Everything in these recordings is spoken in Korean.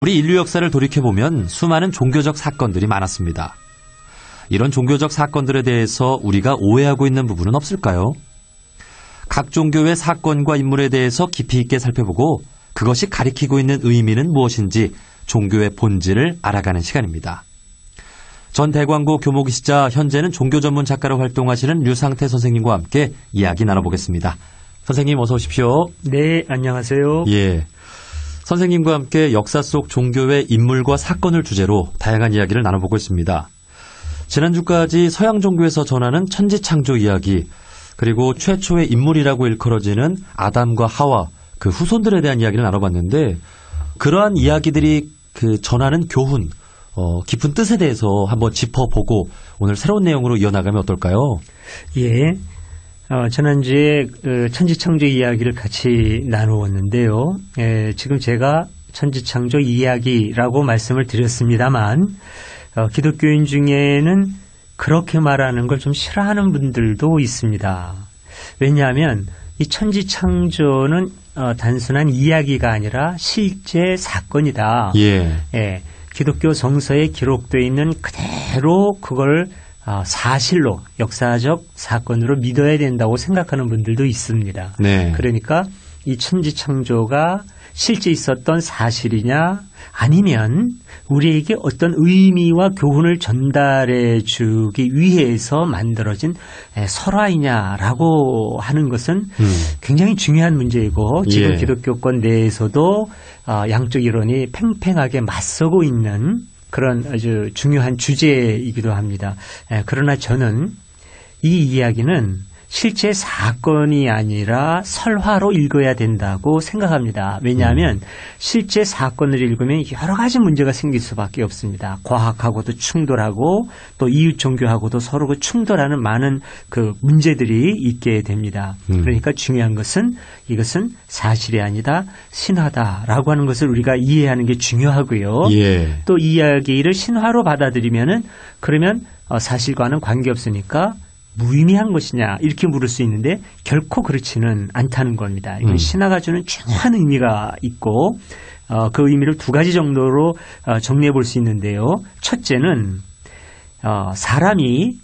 우리 인류 역사를 돌이켜보면 수많은 종교적 사건들이 많았습니다. 이런 종교적 사건들에 대해서 우리가 오해하고 있는 부분은 없을까요? 각 종교의 사건과 인물에 대해서 깊이 있게 살펴보고 그것이 가리키고 있는 의미는 무엇인지 종교의 본질을 알아가는 시간입니다. 전 대광고 교목이시자 현재는 종교 전문 작가로 활동하시는 류상태 선생님과 함께 이야기 나눠보겠습니다. 선생님 어서 오십시오. 네, 안녕하세요. 예. 선생님과 함께 역사 속 종교의 인물과 사건을 주제로 다양한 이야기를 나눠보고 있습니다. 지난주까지 서양 종교에서 전하는 천지창조 이야기, 그리고 최초의 인물이라고 일컬어지는 아담과 하와, 그 후손들에 대한 이야기를 나눠봤는데, 그러한 이야기들이 전하는 교훈, 깊은 뜻에 대해서 한번 짚어보고 오늘 새로운 내용으로 이어나가면 어떨까요? 예. 지난주에 천지창조 이야기를 같이 나누었는데요. 지금 제가 천지창조 이야기라고 말씀을 드렸습니다만 기독교인 중에는 그렇게 말하는 걸 좀 싫어하는 분들도 있습니다. 왜냐하면 이 천지창조는 단순한 이야기가 아니라 실제 사건이다. 예. 기독교 성서에 기록되어 있는 그대로 그걸 사실로 역사적 사건으로 믿어야 된다고 생각하는 분들도 있습니다. 네. 그러니까 이 천지창조가 실제 있었던 사실이냐 아니면 우리에게 어떤 의미와 교훈을 전달해 주기 위해서 만들어진 설화이냐라고 하는 것은 굉장히 중요한 문제이고 지금 기독교권 내에서도 양쪽 이론이 팽팽하게 맞서고 있는 그런 아주 중요한 주제이기도 합니다. 그러나 저는 이 이야기는 실제 사건이 아니라 설화로 읽어야 된다고 생각합니다. 왜냐하면 실제 사건을 읽으면 여러 가지 문제가 생길 수밖에 없습니다. 과학하고도 충돌하고 또 이웃 종교하고도 서로 충돌하는 많은 그 문제들이 있게 됩니다. 그러니까 중요한 것은 이것은 사실이 아니다 신화다라고 하는 것을 우리가 이해하는 게 중요하고요. 예. 또 이야기를 신화로 받아들이면은 그러면 사실과는 관계없으니까 무의미한 것이냐 이렇게 물을 수 있는데 결코 그렇지는 않다는 겁니다. 이건 신화가 주는 중요한 의미가 있고 그 의미를 두 가지 정도로 정리해 볼 수 있는데요. 첫째는 사람이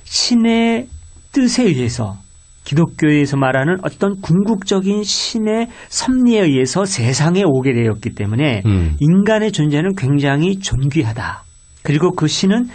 신의 뜻에 의해서 기독교에서 말하는 어떤 궁극적인 신의 섭리에 의해서 세상에 오게 되었기 때문에 인간의 존재는 굉장히 존귀하다. 그리고 그 신은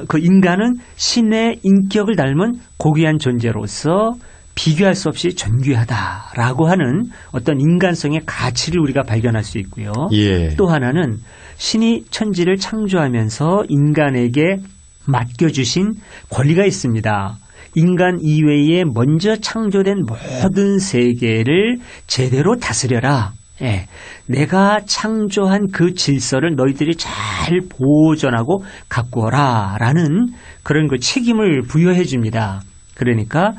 그 인간은 신의 인격을 닮은 고귀한 존재로서 비교할 수 없이 존귀하다라고 하는 어떤 인간성의 가치를 우리가 발견할 수 있고요. 예. 또 하나는 신이 천지를 창조하면서 인간에게 맡겨주신 권리가 있습니다. 인간 이외에 먼저 창조된 모든 세계를 제대로 다스려라. 예, 내가 창조한 그 질서를 너희들이 잘 보존하고 가꾸어라 라는 그런 그 책임을 부여해 줍니다. 그러니까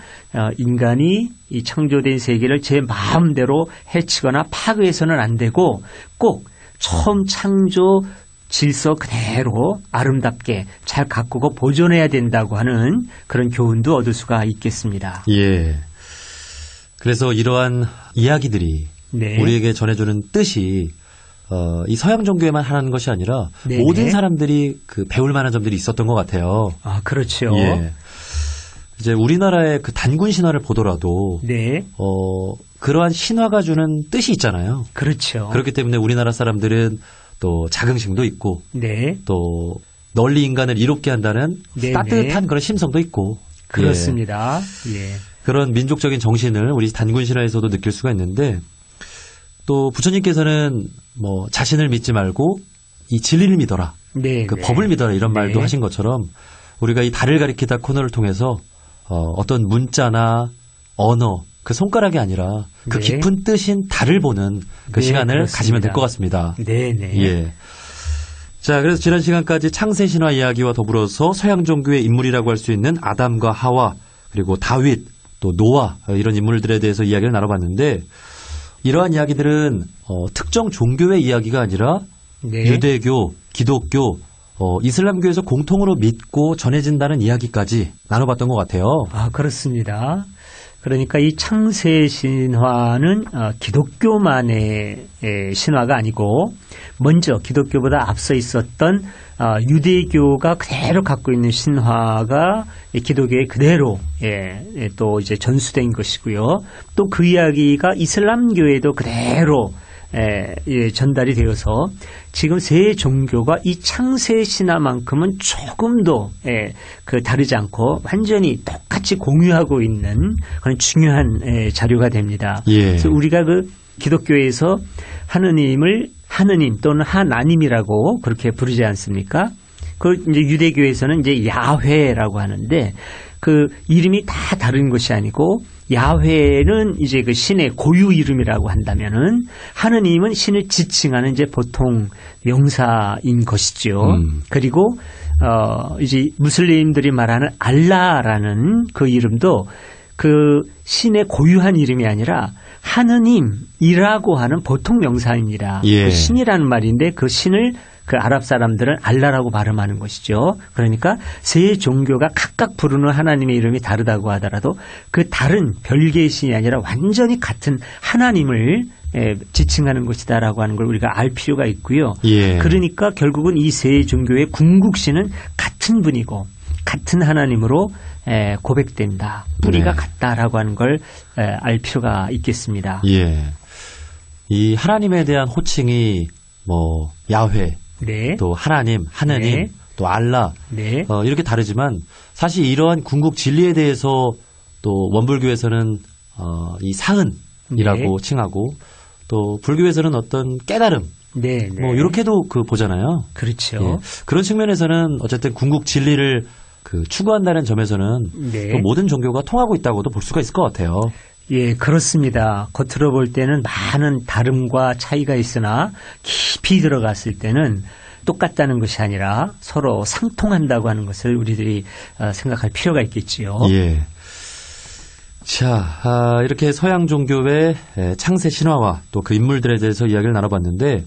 인간이 이 창조된 세계를 제 마음대로 해치거나 파괴해서는 안 되고 꼭 처음 창조 질서 그대로 아름답게 잘 가꾸고 보존해야 된다고 하는 그런 교훈도 얻을 수가 있겠습니다. 예. 그래서 이러한 이야기들이 우리에게 전해주는 뜻이 이 서양 종교에만 하는 것이 아니라 모든 사람들이 배울 만한 점들이 있었던 것 같아요. 아, 그렇죠. 예. 이제 우리나라의 그 단군 신화를 보더라도 그러한 신화가 주는 뜻이 있잖아요. 그렇죠. 그렇기 때문에 우리나라 사람들은 또 자긍심도 있고 또 널리 인간을 이롭게 한다는 따뜻한 그런 심성도 있고 그렇습니다. 예. 그런 민족적인 정신을 우리 단군 신화에서도 느낄 수가 있는데 또 부처님께서는 뭐 자신을 믿지 말고 이 진리를 믿어라. 그 법을 믿어라 이런 말도 하신 것처럼 우리가 이 달을 가리키다 코너를 통해서 어떤 문자나 언어 그 손가락이 아니라 그 깊은 뜻인 달을 보는 그 시간을 그렇습니다. 가지면 될 것 같습니다. 네네. 예. 자, 그래서 지난 시간까지 창세 신화 이야기와 더불어서 서양 종교의 인물이라고 할 수 있는 아담과 하와 그리고 다윗 또 노아 이런 인물들에 대해서 이야기를 나눠봤는데 이러한 이야기들은 특정 종교의 이야기가 아니라 유대교, 기독교, 이슬람교에서 공통으로 믿고 전해진다는 이야기까지 나눠봤던 것 같아요. 아, 그렇습니다. 그러니까 이 창세 신화는 기독교만의 신화가 아니고 먼저 기독교보다 앞서 있었던 유대교가 그대로 갖고 있는 신화가 기독교에 그대로 또 이제 전수된 것이고요. 또 그 이야기가 이슬람교에도 그대로 전달이 되어서 지금 세 종교가 이 창세 신화만큼은 조금도 다르지 않고 완전히 똑같이 공유하고 있는 그런 중요한 자료가 됩니다. 예. 그래서 우리가 그 기독교에서 하느님을 하느님 또는 하나님이라고 그렇게 부르지 않습니까? 그 이제 유대교에서는 이제 야훼라고 하는데 그 이름이 다 다른 것이 아니고 야훼는 이제 그 신의 고유 이름이라고 한다면은 하느님은 신을 지칭하는 이제 보통 명사인 것이죠. 그리고 이제 무슬림들이 말하는 알라라는 그 이름도 그 신의 고유한 이름이 아니라 하느님이라고 하는 보통 명사입니다. 예. 그 신이라는 말인데 그 신을 그 아랍 사람들은 알라라고 발음하는 것이죠. 그러니까 세 종교가 각각 부르는 하나님의 이름이 다르다고 하더라도 그 다른 별개의 신이 아니라 완전히 같은 하나님을 지칭하는 것이다라고 하는 걸 우리가 알 필요가 있고요. 예. 그러니까 결국은 이 세 종교의 궁극신은 같은 분이고 같은 하나님으로 고백된다. 뿌리가 네. 같다라고 하는 걸 알 필요가 있겠습니다. 예. 이 하나님에 대한 호칭이 뭐 야훼, 네. 또 하나님, 하느님, 네. 또 알라 네. 이렇게 다르지만 사실 이러한 궁극 진리에 대해서 또 원불교에서는 이 사은이라고 네. 칭하고 또 불교에서는 어떤 깨달음 네. 네. 뭐 이렇게도 그 보잖아요. 그렇죠. 예. 그런 측면에서는 어쨌든 궁극 진리를 그 추구한다는 점에서는 네. 또 모든 종교가 통하고 있다고도 볼 수가 있을 것 같아요. 예, 그렇습니다. 겉으로 볼 때는 많은 다름과 차이가 있으나 깊이 들어갔을 때는 똑같다는 것이 아니라 서로 상통한다고 하는 것을 우리들이 생각할 필요가 있겠지요. 예. 자, 이렇게 서양 종교의 창세 신화와 또 그 인물들에 대해서 이야기를 나눠봤는데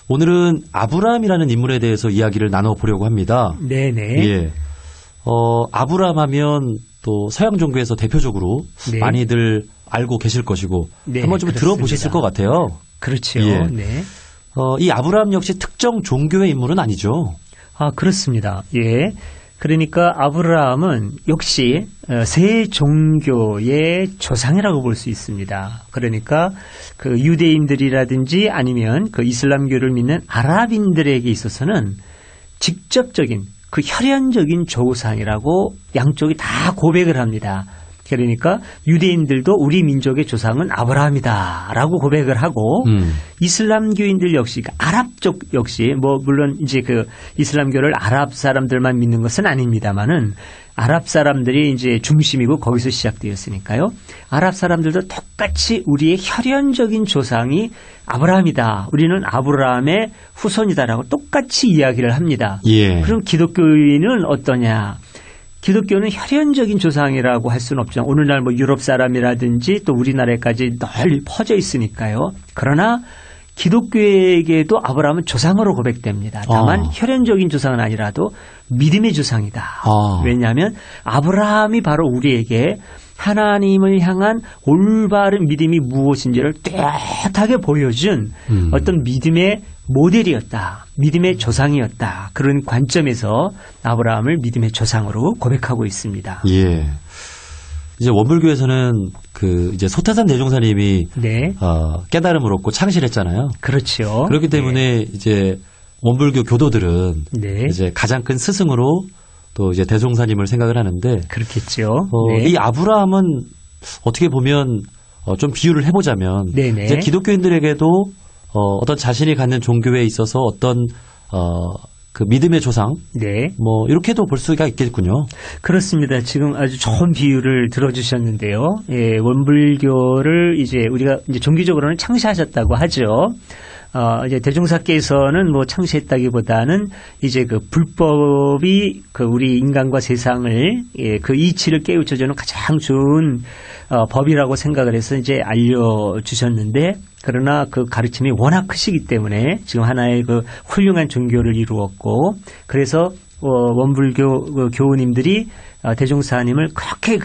오늘은 아브라함이라는 인물에 대해서 이야기를 나눠보려고 합니다. 네네. 예. 아브라함 하면 또 서양 종교에서 대표적으로 네. 많이들 알고 계실 것이고 네, 한번 좀 그렇습니다. 들어보셨을 것 같아요. 그렇죠. 예. 네. 이 아브라함 역시 특정 종교의 인물은 아니죠. 그렇습니다. 예. 그러니까 아브라함은 역시 세 종교의 조상이라고 볼 수 있습니다. 그러니까 그 유대인들이라든지 아니면 그 이슬람교를 믿는 아랍인들에게 있어서는 직접적인 그 혈연적인 조상이라고 양쪽이 다 고백을 합니다. 그러니까 유대인들도 우리 민족의 조상은 아브라함이다라고 고백을 하고 이슬람교인들 역시 아랍 쪽 역시 뭐 물론 이제 그 이슬람교를 아랍 사람들만 믿는 것은 아닙니다만은 아랍 사람들이 이제 중심이고 거기서 시작되었으니까요. 아랍 사람들도 똑같이 우리의 혈연적인 조상이 아브라함이다. 우리는 아브라함의 후손이다라고 똑같이 이야기를 합니다. 예. 그럼 기독교인은 어떠냐? 기독교는 혈연적인 조상이라고 할 수는 없죠. 오늘날 뭐 유럽 사람이라든지 또 우리나라까지 널리 퍼져 있으니까요. 그러나 기독교에게도 아브라함은 조상으로 고백됩니다. 다만 혈연적인 조상은 아니라도 믿음의 조상이다. 왜냐하면 아브라함이 바로 우리에게 하나님을 향한 올바른 믿음이 무엇인지를 뚜렷하게 보여준 어떤 믿음의 모델이었다. 믿음의 조상이었다. 그런 관점에서 아브라함을 믿음의 조상으로 고백하고 있습니다. 예. 이제 원불교에서는 그 이제 소태산 대종사님이 네. 깨달음을 얻고 창실했잖아요. 그렇죠. 그렇기 때문에 이제 원불교 교도들은 네. 이제 가장 큰 스승으로 또 이제 대종사님을 생각을 하는데 그렇겠죠. 네. 이 아브라함은 어떻게 보면 좀 비유를 해보자면 네네. 이제 기독교인들에게도 어떤 자신이 갖는 종교에 있어서 어떤 그 믿음의 조상, 네. 뭐 이렇게도 볼 수가 있겠군요. 그렇습니다. 지금 아주 좋은 비유를 들어주셨는데요. 예, 원불교를 이제 우리가 이제 종교적으로는 창시하셨다고 하죠. 이제 대종사께서는 뭐 창시했다기보다는 이제 그 불법이 그 우리 인간과 세상을 그 이치를 깨우쳐주는 가장 좋은 법이라고 생각을 해서 이제 알려주셨는데 그러나 그 가르침이 워낙 크시기 때문에 지금 하나의 그 훌륭한 종교를 이루었고 그래서 원불교 교우님들이 대종사님을 그렇게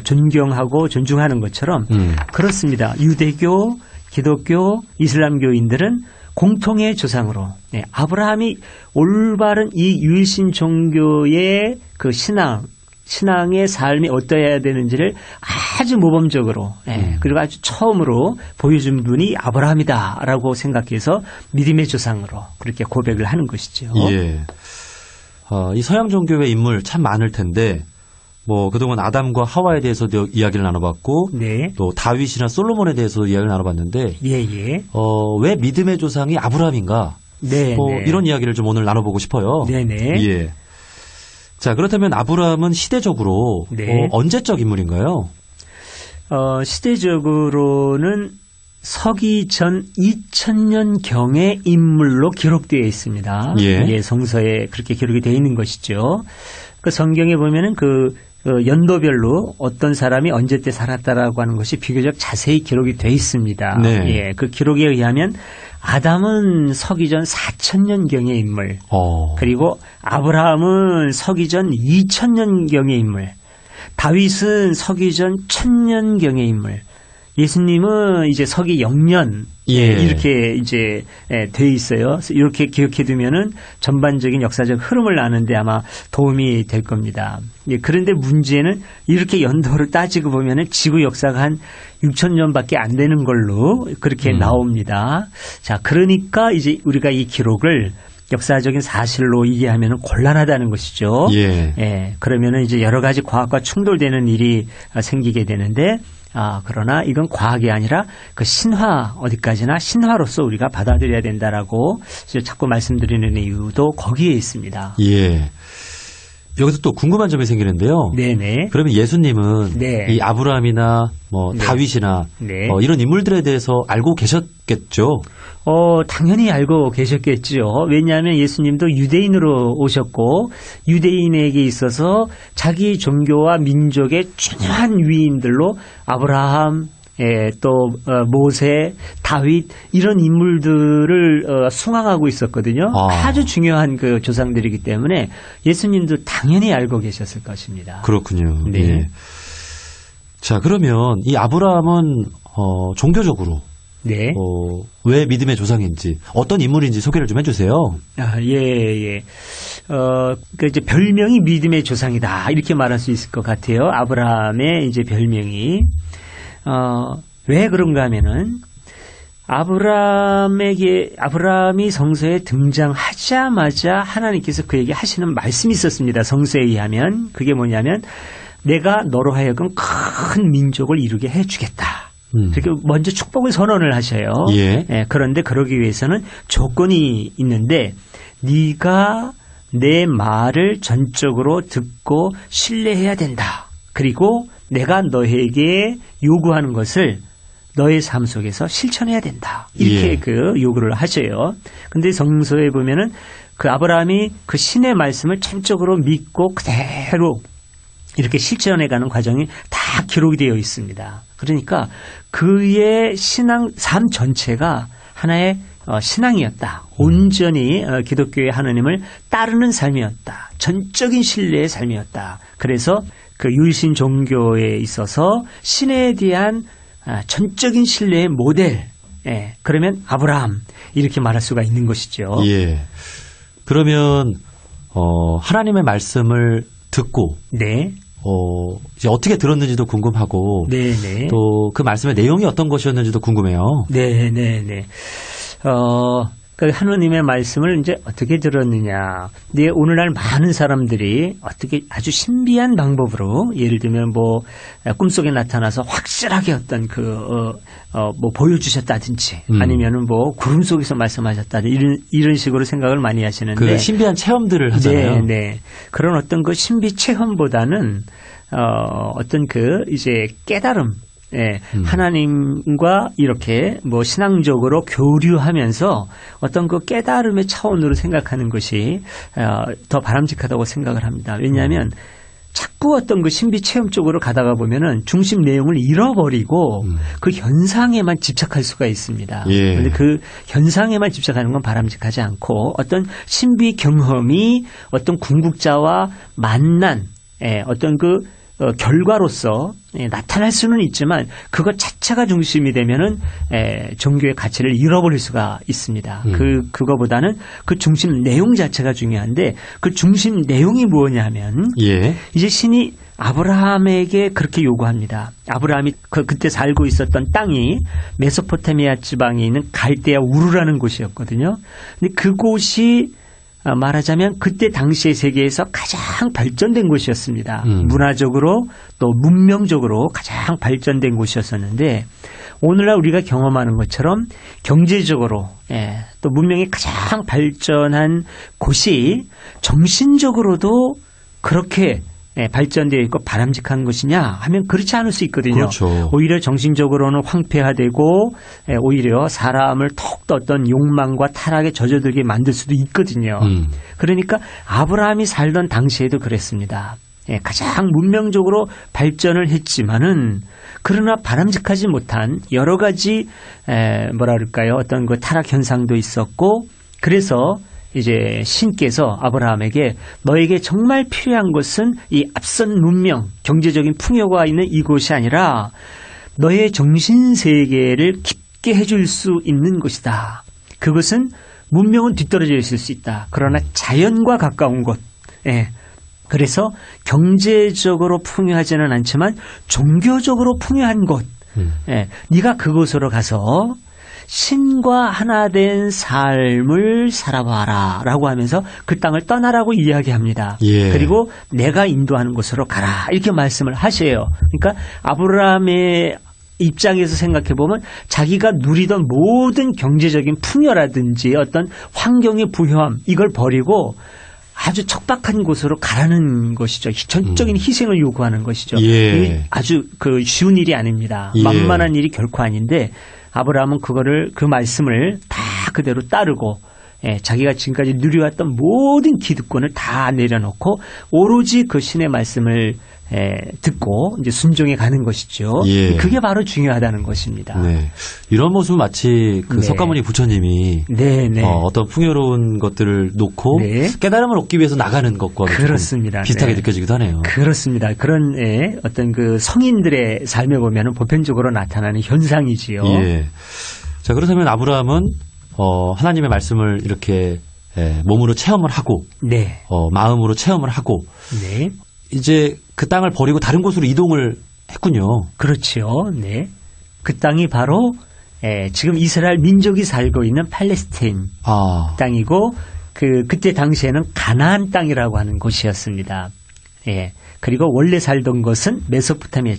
존경하고 존중하는 것처럼 그렇습니다. 유대교, 기독교, 이슬람교인들은 공통의 조상으로 아브라함이 올바른 이 유일신 종교의 그 신앙의 삶이 어떠해야 되는지를 아주 모범적으로 그리고 아주 처음으로 보여준 분이 아브라함이다라고 생각해서 믿음의 조상으로 그렇게 고백을 하는 것이죠. 예. 이 서양 종교의 인물 참 많을 텐데 뭐 그동안 아담과 하와에 대해서도 이야기를 나눠봤고 네. 또 다윗이나 솔로몬에 대해서도 이야기를 나눠봤는데 예. 왜 믿음의 조상이 아브라함인가? 네. 이런 이야기를 좀 오늘 나눠보고 싶어요. 네네. 예. 자, 그렇다면 아브라함은 시대적으로 언제적 인물인가요? 시대적으로는 서기 전 2000년경의 인물로 기록되어 있습니다. 예. 성서에 그렇게 기록이 되어 있는 것이죠. 그 성경에 보면은 연도별로 어떤 사람이 언제 때 살았다라고 하는 것이 비교적 자세히 기록이 되어 있습니다. 네. 예, 그 기록에 의하면 아담은 서기전 4000년경의 인물, 그리고 아브라함은 서기전 2000년경의 인물, 다윗은 서기전 1000년경의 인물, 예수님은 이제 서기 0년 이렇게 이제 돼 있어요. 이렇게 기억해 두면은 전반적인 역사적 흐름을 아는데 아마 도움이 될 겁니다. 그런데 문제는 이렇게 연도를 따지고 보면은 지구 역사가 한 6,000년밖에 안 되는 걸로 그렇게 나옵니다. 자, 그러니까 이제 우리가 이 기록을 역사적인 사실로 이해하면 곤란하다는 것이죠. 예. 그러면은 이제 여러 가지 과학과 충돌되는 일이 생기게 되는데 그러나 이건 과학이 아니라 그 신화 어디까지나 신화로서 우리가 받아들여야 된다라고 자꾸 말씀드리는 이유도 거기에 있습니다. 예. 여기서 또 궁금한 점이 생기는데요. 네네. 그러면 예수님은 이 아브라함이나 다윗이나 이런 인물들에 대해서 알고 계셨겠죠? 당연히 알고 계셨겠죠. 왜냐하면 예수님도 유대인으로 오셨고 유대인에게 있어서 자기 종교와 민족의 중요한 위인들로 아브라함, 또 모세, 다윗 이런 인물들을 숭앙하고 있었거든요. 아주 중요한 그 조상들이기 때문에 예수님도 당연히 알고 계셨을 것입니다. 그렇군요. 네. 예. 자, 그러면 이 아브라함은 종교적으로 왜 믿음의 조상인지 어떤 인물인지 소개를 좀 해주세요. 예. 그 이제 별명이 믿음의 조상이다 이렇게 말할 수 있을 것 같아요. 아브라함의 이제 별명이 왜 그런가 하면은 아브라함이 성서에 등장하자마자 하나님께서 그에게 하시는 말씀이 있었습니다. 성서에 의하면 그게 뭐냐면 내가 너로 하여금 큰 민족을 이루게 해주겠다. 그렇게 먼저 축복을 선언을 하셔요. 그런데 그러기 위해서는 조건이 있는데 네가 내 말을 전적으로 듣고 신뢰해야 된다. 그리고 내가 너에게 요구하는 것을 너의 삶 속에서 실천해야 된다. 이렇게 그 요구를 하셔요. 근데 성서에 보면은 그 아브라함이 그 신의 말씀을 전적으로 믿고 그대로 이렇게 실천해가는 과정이 다 기록이 되어 있습니다. 그러니까 그의 삶 전체가 하나의 신앙이었다. 온전히 기독교의 하나님을 따르는 삶이었다. 전적인 신뢰의 삶이었다. 그래서 그 유일신 종교에 있어서 신에 대한 전적인 신뢰의 모델. 그러면 아브라함 이렇게 말할 수가 있는 것이죠. 예. 그러면 하나님의 말씀을 듣고 이제 어떻게 들었는지도 궁금하고 또 그 말씀의 내용이 어떤 것이었는지도 궁금해요. 하나님의 말씀을 이제 어떻게 들었느냐. 오늘날 많은 사람들이 어떻게 아주 신비한 방법으로 예를 들면 꿈속에 나타나서 확실하게 어떤 보여주셨다든지 아니면은 구름 속에서 말씀하셨다든지 이런 식으로 생각을 많이 하시는데 그 신비한 체험들을 하잖아요. 그런 어떤 그 신비 체험보다는 어떤 이제 깨달음 하나님과 이렇게 신앙적으로 교류하면서 어떤 그 깨달음의 차원으로 생각하는 것이 더 바람직하다고 생각을 합니다. 왜냐하면 자꾸 어떤 그 신비 체험 쪽으로 가다가 보면은 중심 내용을 잃어버리고 그 현상에만 집착할 수가 있습니다. 예. 그런데 그 현상에만 집착하는 건 바람직하지 않고 어떤 신비 경험이 어떤 궁극자와 만난 어떤 그 결과로서 나타날 수는 있지만 그것 자체가 중심이 되면은 종교의 가치를 잃어버릴 수가 있습니다. 그거보다는 그 중심 내용 자체가 중요한데 그 중심 내용이 뭐냐 하면 예. 이제 신이 아브라함에게 그렇게 요구합니다. 아브라함이 그때 살고 있었던 땅이 메소포타미아 지방에 있는 갈대아 우르라는 곳이었거든요. 근데 그곳이 말하자면 그때 당시의 세계에서 가장 발전된 곳이었습니다. 문화적으로 또 문명적으로 가장 발전된 곳이었었는데 오늘날 우리가 경험하는 것처럼 경제적으로 또 문명이 가장 발전한 곳이 정신적으로도 그렇게 발전되어 있고 바람직한 것이냐 하면 그렇지 않을 수 있거든요. 그렇죠. 오히려 정신적으로는 황폐화되고 오히려 사람을 더욱더 어떤 욕망과 타락에 젖어들게 만들 수도 있거든요. 그러니까 아브라함이 살던 당시에도 그랬습니다. 가장 문명적으로 발전을 했지만은 그러나 바람직하지 못한 여러 가지 뭐라 그럴까요? 어떤 그 타락 현상도 있었고 그래서 이제 신께서 아브라함에게 너에게 정말 필요한 것은 이 앞선 문명, 경제적인 풍요가 있는 이곳이 아니라 너의 정신세계를 깊게 해줄 수 있는 것이다. 그것은 문명은 뒤떨어져 있을 수 있다. 그러나 자연과 가까운 곳. 그래서 경제적으로 풍요하지는 않지만 종교적으로 풍요한 곳. 네가 그곳으로 가서 신과 하나 된 삶을 살아봐라 라고 하면서 그 땅을 떠나라고 이야기합니다. 예. 그리고 내가 인도하는 곳으로 가라 이렇게 말씀을 하세요. 그러니까 아브라함의 입장에서 생각해 보면 자기가 누리던 모든 경제적인 풍요라든지 어떤 환경의 부유함 이걸 버리고 아주 척박한 곳으로 가라는 것이죠. 전적인 희생을 요구하는 것이죠. 예. 이게 아주 그 쉬운 일이 아닙니다. 예. 만만한 일이 결코 아닌데 아브라함은 그 말씀을 다 그대로 따르고 자기가 지금까지 누려왔던 모든 기득권을 다 내려놓고 오로지 그 신의 말씀을 듣고 이제 순종해 가는 것이죠. 예. 그게 바로 중요하다는 것입니다. 네. 이런 모습은 마치 그 네. 석가모니 부처님이 네. 어떤 풍요로운 것들을 놓고 네. 깨달음을 얻기 위해서 나가는 것과 그렇습니다. 비슷하게 네. 느껴지기도 하네요. 그렇습니다. 그런 어떤 그 성인들의 삶에 보면은 보편적으로 나타나는 현상이지요. 예. 자, 그렇다면 아브라함은 하나님의 말씀을 이렇게 몸으로 체험을 하고 네. 마음으로 체험을 하고 네. 이제 그 땅을 버리고 다른 곳으로 이동을 했군요. 그렇지요. 네. 그 땅이 바로 지금 이스라엘 민족이 살고 있는 팔레스타인 땅이고 그때 당시에는 가나안 땅이라고 하는 곳이었습니다. 예. 그리고 원래 살던 것은 메소포타미아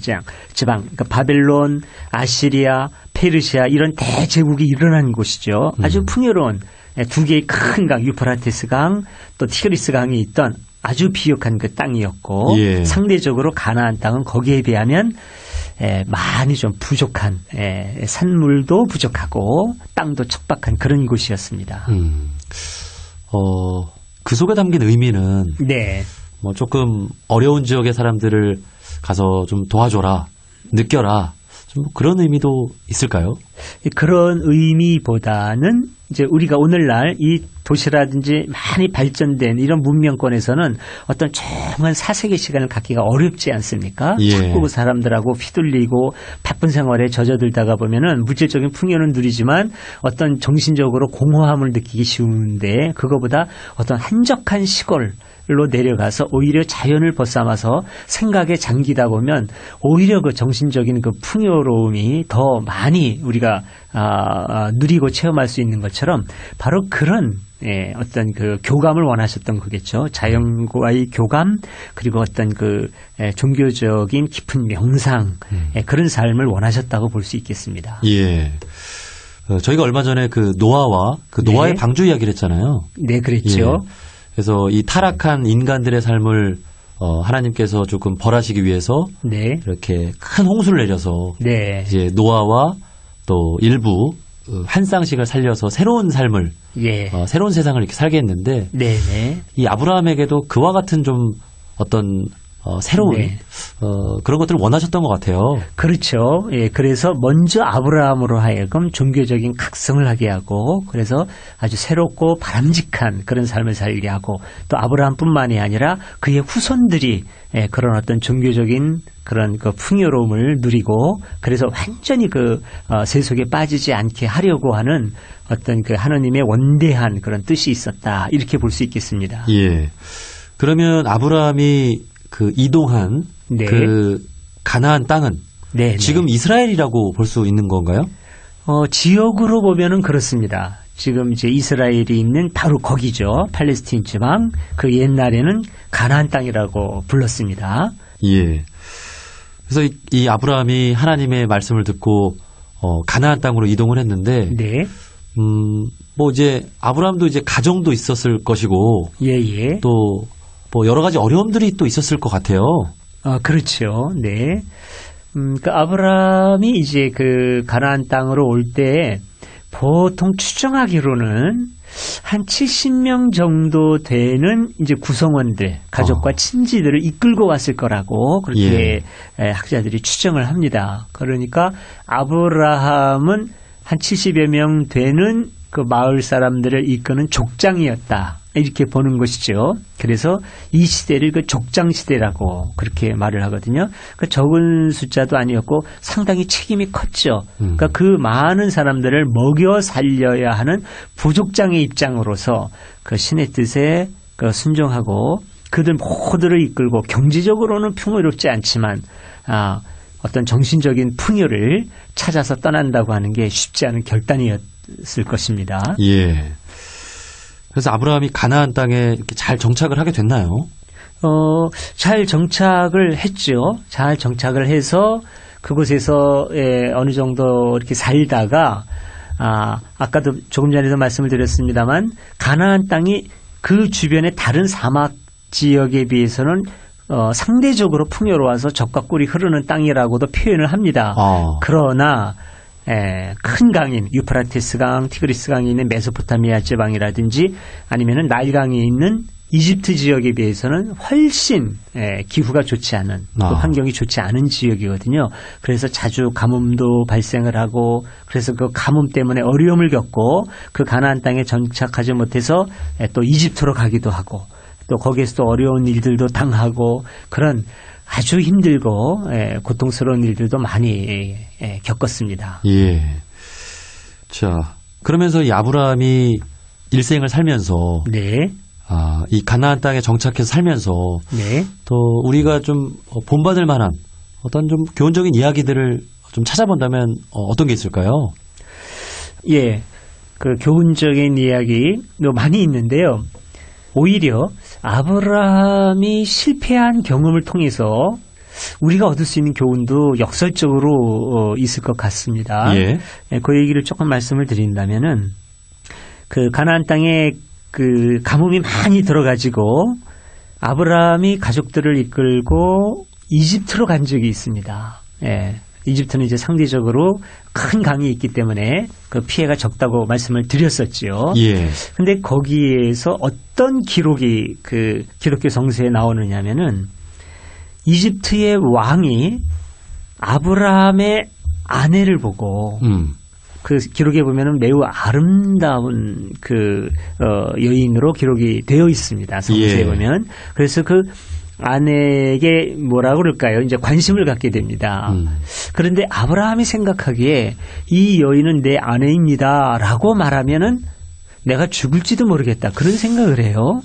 지방, 그러니까 바벨론, 아시리아, 페르시아 이런 대제국이 일어난 곳이죠. 아주 풍요로운 두 개의 큰 강, 유프라테스 강, 또 티그리스 강이 있던 아주 비옥한 그 땅이었고 예. 상대적으로 가나안 땅은 거기에 비하면 많이 좀 부족한 산물도 부족하고 땅도 척박한 그런 곳이었습니다. 그 속에 담긴 의미는 네. 뭐 조금 어려운 지역의 사람들을 가서 좀 도와줘라, 느껴라, 좀 그런 의미도 있을까요? 그런 의미보다는 이제 우리가 오늘날 이 도시라든지 많이 발전된 이런 문명권에서는 어떤 조용한 사색의 시간을 갖기가 어렵지 않습니까? 예. 자꾸 그 사람들하고 휘둘리고 바쁜 생활에 젖어들다가 보면은 물질적인 풍요는 누리지만 어떤 정신적으로 공허함을 느끼기 쉬운데 그거보다 어떤 한적한 시골 로 내려가서 오히려 자연을 벗삼아서 생각에 잠기다 보면 오히려 그 정신적인 그 풍요로움이 더 많이 우리가 누리고 체험할 수 있는 것처럼 바로 그런 어떤 그 교감을 원하셨던 거겠죠. 자연과의 교감 그리고 어떤 그 종교적인 깊은 명상 그런 삶을 원하셨다고 볼 수 있겠습니다. 예. 저희가 얼마 전에 그 노아와 그 노아의 네. 방주 이야기를 했잖아요. 네, 그랬죠. 예. 그래서 이 타락한 인간들의 삶을 하나님께서 조금 벌하시기 위해서 네. 이렇게 큰 홍수를 내려서 네. 이제 노아와 또 일부 한 쌍씩을 살려서 새로운 삶을 예. 새로운 세상을 이렇게 살게 했는데 네, 네. 이 아브라함에게도 그와 같은 좀 어떤 새로운 네. 그런 것들을 원하셨던 것 같아요. 그렇죠. 예, 그래서 먼저 아브라함으로 하여금 종교적인 각성을 하게 하고 그래서 아주 새롭고 바람직한 그런 삶을 살게 하고 또 아브라함뿐만이 아니라 그의 후손들이 예, 그런 어떤 종교적인 그런 그 풍요로움을 누리고 그래서 완전히 그 세속에 빠지지 않게 하려고 하는 어떤 그 하나님의 원대한 그런 뜻이 있었다 이렇게 볼 수 있겠습니다. 예. 그러면 아브라함이 그 이동한 네. 그 가나안 땅은 네, 지금 이스라엘이라고 볼 수 있는 건가요? 지역으로 보면은 그렇습니다. 지금 이제 이스라엘이 있는 바로 거기죠. 팔레스틴 지방. 그 옛날에는 가나안 땅이라고 불렀습니다. 예. 그래서 이 아브라함이 하나님의 말씀을 듣고 가나안 땅으로 이동을 했는데 네. 뭐 이제 아브라함도 이제 가정도 있었을 것이고 예. 또 뭐 여러 가지 어려움들이 또 있었을 것 같아요. 그렇죠. 네. 그 아브라함이 이제 그 가나안 땅으로 올 때 보통 추정하기로는 한 70명 정도 되는 이제 구성원들, 가족과 친지들을 이끌고 왔을 거라고 그렇게 학자들이 추정을 합니다. 그러니까 아브라함은 한 70여 명 되는 그 마을 사람들을 이끄는 족장이었다. 이렇게 보는 것이죠. 그래서 이 시대를 그 족장 시대라고 그렇게 말을 하거든요. 그 적은 숫자도 아니었고 상당히 책임이 컸죠. 그러니까 그 많은 사람들을 먹여 살려야 하는 부족장의 입장으로서 그 신의 뜻에 그 순종하고 그들 모두를 이끌고 경제적으로는 풍요롭지 않지만 어떤 정신적인 풍요를 찾아서 떠난다고 하는 게 쉽지 않은 결단이었을 것입니다. 예. 그래서 아브라함이 가나안 땅에 이렇게 잘 정착을 하게 됐나요? 잘 정착을 했죠. 잘 정착을 해서 그곳에서 어느 정도 이렇게 살다가 아까도 조금 전에도 말씀을 드렸습니다만 가나안 땅이 그 주변의 다른 사막 지역에 비해서는 상대적으로 풍요로워서 젖과 꿀이 흐르는 땅이라고도 표현을 합니다. 그러나 큰 강인 유프라테스 강, 티그리스 강이 있는 메소포타미아 지방이라든지 아니면은 나일강이 있는 이집트 지역에 비해서는 훨씬 기후가 좋지 않은 그 환경이 좋지 않은 지역이거든요. 그래서 자주 가뭄도 발생을 하고 그래서 그 가뭄 때문에 어려움을 겪고 그 가나안 땅에 정착하지 못해서 또 이집트로 가기도 하고 또 거기에서 또 어려운 일들도 당하고 그런 아주 힘들고 고통스러운 일들도 많이 겪었습니다. 예. 자, 그러면서 이 아브라함이 일생을 살면서 이 가나안 땅에 정착해서 살면서 또 우리가 좀 본받을 만한 어떤 좀 교훈적인 이야기들을 좀 찾아본다면 어떤 게 있을까요? 예. 그 교훈적인 이야기도 많이 있는데요. 오히려 아브라함이 실패한 경험을 통해서 우리가 얻을 수 있는 교훈도 역설적으로 있을 것 같습니다. 그 얘기를 조금 말씀을 드린다면은 그 가나안 땅에 그 가뭄이 많이 들어가지고 아브라함이 가족들을 이끌고 이집트로 간 적이 있습니다. 이집트는 이제 상대적으로 큰 강이 있기 때문에 그 피해가 적다고 말씀을 드렸었지요. 근데 거기에서 어떤 기록이 그 기독교 성서에 나오느냐면은 이집트의 왕이 아브라함의 아내를 보고 그 기록에 보면은 매우 아름다운 그 여인으로 기록이 되어 있습니다. 성서에 보면. 그래서 그 아내에게 뭐라고 그럴까요? 이제 관심을 갖게 됩니다. 그런데 아브라함이 생각하기에 이 여인은 내 아내입니다라고 말하면은 내가 죽을지도 모르겠다. 그런 생각을 해요.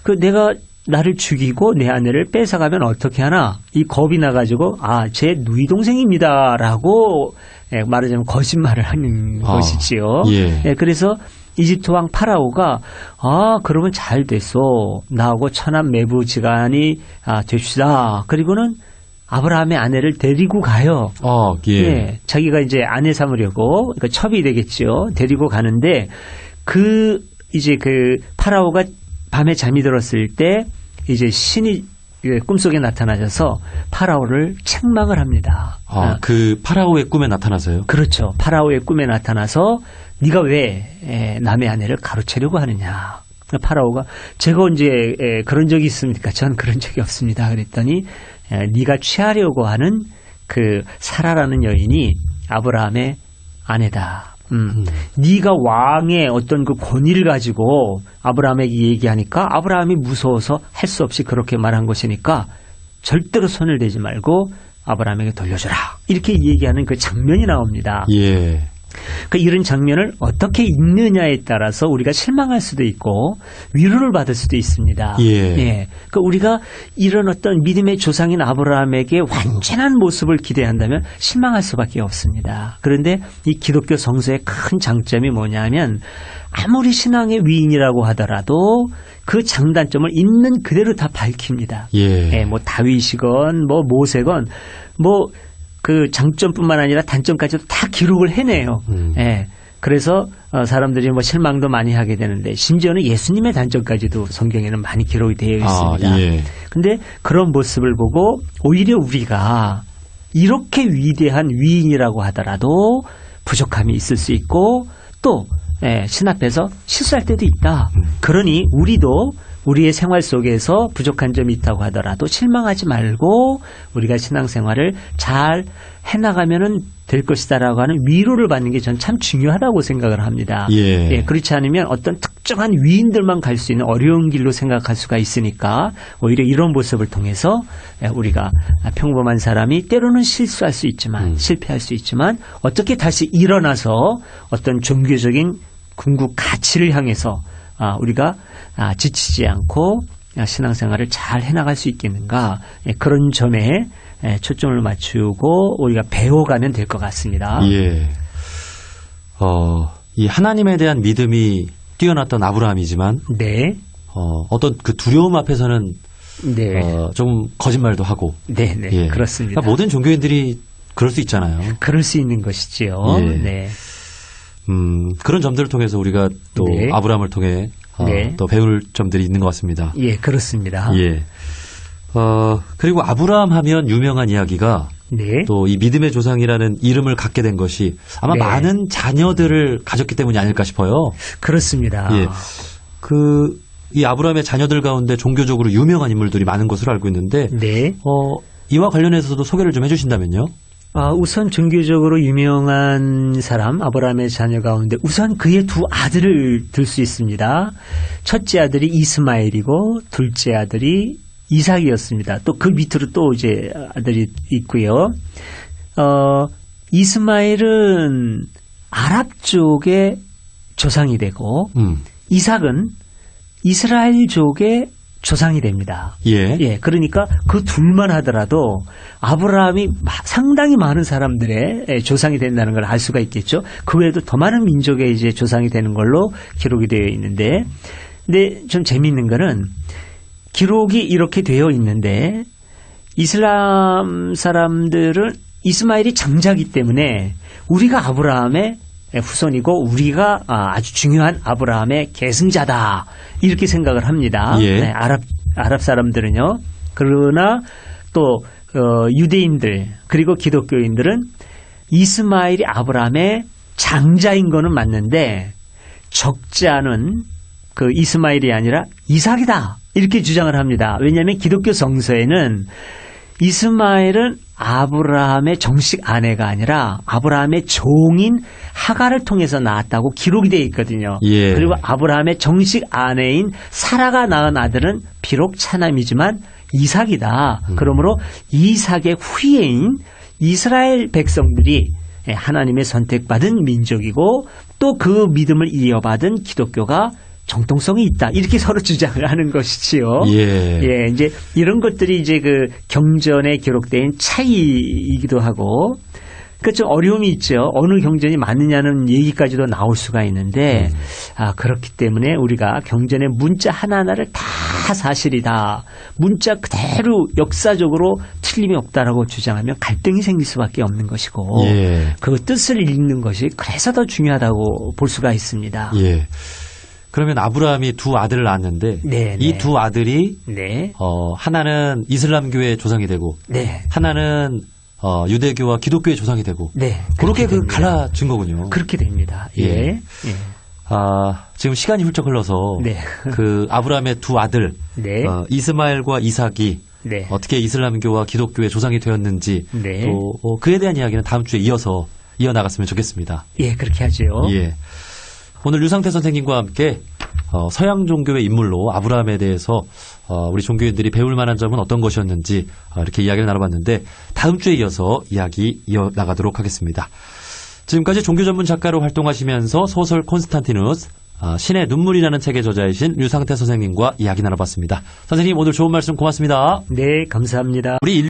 그 내가 나를 죽이고 내 아내를 뺏어가면 어떻게 하나? 이 겁이 나가지고 제 누이 동생입니다라고 말하자면 거짓말을 하는 것이지요. 그래서 이집트 왕 파라오가 그러면 잘 됐어. 나하고 천한 매부지간이 됩시다. 그리고는 아브라함의 아내를 데리고 가요. 자기가 이제 아내 삼으려고 그러니까 첩이 되겠죠. 데리고 가는데 이제 그 파라오가 밤에 잠이 들었을 때 이제 신이 꿈속에 나타나셔서 파라오를 책망을 합니다. 그 파라오의 꿈에 나타나서요? 그렇죠. 파라오의 꿈에 나타나서 네가 왜 남의 아내를 가로채려고 하느냐. 파라오가 제가 언제 그런 적이 있습니까? 전 그런 적이 없습니다. 그랬더니 네가 취하려고 하는 그 사라라는 여인이 아브라함의 아내다. 네가 왕의 어떤 그 권위를 가지고 아브라함에게 얘기하니까 아브라함이 무서워서 할 수 없이 그렇게 말한 것이니까 절대로 손을 대지 말고 아브라함에게 돌려줘라. 이렇게 얘기하는 그 장면이 나옵니다. 예. 그러니까 이런 장면을 어떻게 읽느냐에 따라서 우리가 실망할 수도 있고 위로를 받을 수도 있습니다. 예. 그러니까 우리가 이런 어떤 믿음의 조상인 아브라함에게 완전한 모습을 기대한다면 실망할 수밖에 없습니다. 그런데 이 기독교 성서의 큰 장점이 뭐냐면 아무리 신앙의 위인이라고 하더라도 그 장단점을 있는 그대로 다 밝힙니다. 예. 뭐 다윗이건 뭐 모세건 뭐 그 장점뿐만 아니라 단점까지도 다 기록을 해내요. 그래서 사람들이 뭐 실망도 많이 하게 되는데 심지어는 예수님의 단점까지도 성경에는 많이 기록이 되어 있습니다. 예. 근데 그런 모습을 보고 오히려 우리가 이렇게 위대한 위인이라고 하더라도 부족함이 있을 수 있고 또 신 앞에서 실수할 때도 있다. 그러니 우리도 우리의 생활 속에서 부족한 점이 있다고 하더라도 실망하지 말고 우리가 신앙생활을 잘 해나가면 될 것이다라고 하는 위로를 받는 게 전 참 중요하다고 생각을 합니다. 예. 그렇지 않으면 어떤 특정한 위인들만 갈 수 있는 어려운 길로 생각할 수가 있으니까 오히려 이런 모습을 통해서 우리가 평범한 사람이 때로는 실수할 수 있지만 실패할 수 있지만 어떻게 다시 일어나서 어떤 종교적인 궁극 가치를 향해서 우리가 지치지 않고 신앙생활을 잘 해나갈 수 있겠는가 그런 점에 초점을 맞추고 우리가 배워가면 될 것 같습니다. 예. 이 하나님에 대한 믿음이 뛰어났던 아브라함이지만 네. 어떤 그 두려움 앞에서는 네. 좀 거짓말도 하고. 네, 네. 예. 그렇습니다. 그러니까 모든 종교인들이 그럴 수 있잖아요. 그럴 수 있는 것이지요. 예. 네. 그런 점들을 통해서 우리가 또 네. 아브라함을 통해 네. 또 배울 점들이 있는 것 같습니다. 예, 그렇습니다. 예. 그리고 아브라함 하면 유명한 이야기가 네. 또 이 믿음의 조상이라는 이름을 갖게 된 것이 아마 네. 많은 자녀들을 가졌기 때문이 아닐까 싶어요. 그렇습니다. 예. 이 아브라함의 자녀들 가운데 종교적으로 유명한 인물들이 많은 것으로 알고 있는데, 네. 이와 관련해서도 소개를 좀 해주신다면요. 우선 종교적으로 유명한 사람 아브라함의 자녀 가운데 우선 그의 두 아들을 들 수 있습니다. 첫째 아들이 이스마엘이고 둘째 아들이 이삭이었습니다. 또 그 밑으로 또 이제 아들이 있고요. 이스마엘은 아랍 쪽의 조상이 되고 이삭은 이스라엘족의 조상이 됩니다. 예. 그러니까 그 둘만 하더라도 아브라함이 상당히 많은 사람들의 조상이 된다는 걸 알 수가 있겠죠. 그 외에도 더 많은 민족의 이제 조상이 되는 걸로 기록이 되어 있는데, 근데 좀 재미있는 거는 기록이 이렇게 되어 있는데 이슬람 사람들은 이스마엘이 장자기 때문에 우리가 아브라함의 후손이고 우리가 아주 중요한 아브라함의 계승자다 이렇게 생각을 합니다. 예. 네, 아랍 사람들은요. 그러나 또 유대인들 그리고 기독교인들은 이스마엘이 아브라함의 장자인 거는 맞는데 적자는 그 이스마엘이 아니라 이삭이다 이렇게 주장을 합니다. 왜냐하면 기독교 성서에는 이스마엘은 아브라함의 정식 아내가 아니라 아브라함의 종인 하갈을 통해서 낳았다고 기록이 되어 있거든요. 예. 그리고 아브라함의 정식 아내인 사라가 낳은 아들은 비록 차남이지만 이삭이다. 그러므로 이삭의 후예인 이스라엘 백성들이 하나님의 선택받은 민족이고 또 그 믿음을 이어받은 기독교가 정통성이 있다. 이렇게 서로 주장을 하는 것이지요. 예. 이제 이런 것들이 이제 그 경전에 기록된 차이이기도 하고, 그 좀 어려움이 있죠. 어느 경전이 맞느냐는 얘기까지도 나올 수가 있는데, 그렇기 때문에 우리가 경전의 문자 하나하나를 다 사실이다. 문자 그대로 역사적으로 틀림이 없다라고 주장하면 갈등이 생길 수밖에 없는 것이고, 예. 그 뜻을 읽는 것이 그래서 더 중요하다고 볼 수가 있습니다. 예. 그러면 아브라함이 두 아들을 낳았는데 네, 이 두 아들이 네. 하나는 이슬람교의 조상이 되고 네. 하나는 유대교와 기독교의 조상이 되고 네. 그렇게 됩니다. 갈라진 거군요. 그렇게 됩니다. 예. 예. 지금 시간이 훌쩍 흘러서 네. 그 아브라함의 두 아들 네. 이스마엘과 이삭이 네. 어떻게 이슬람교와 기독교의 조상이 되었는지 네. 또 그에 대한 이야기는 다음 주에 이어나갔으면 좋겠습니다. 예, 그렇게 하죠. 예. 오늘 류상태 선생님과 함께 서양 종교의 인물로 아브라함에 대해서 우리 종교인들이 배울 만한 점은 어떤 것이었는지 이렇게 이야기를 나눠봤는데 다음 주에 이어서 이야기 이어나가도록 하겠습니다. 지금까지 종교 전문 작가로 활동하시면서 소설 콘스탄티누스 신의 눈물이라는 책의 저자이신 류상태 선생님과 이야기 나눠봤습니다. 선생님 오늘 좋은 말씀 고맙습니다. 네, 감사합니다. 우리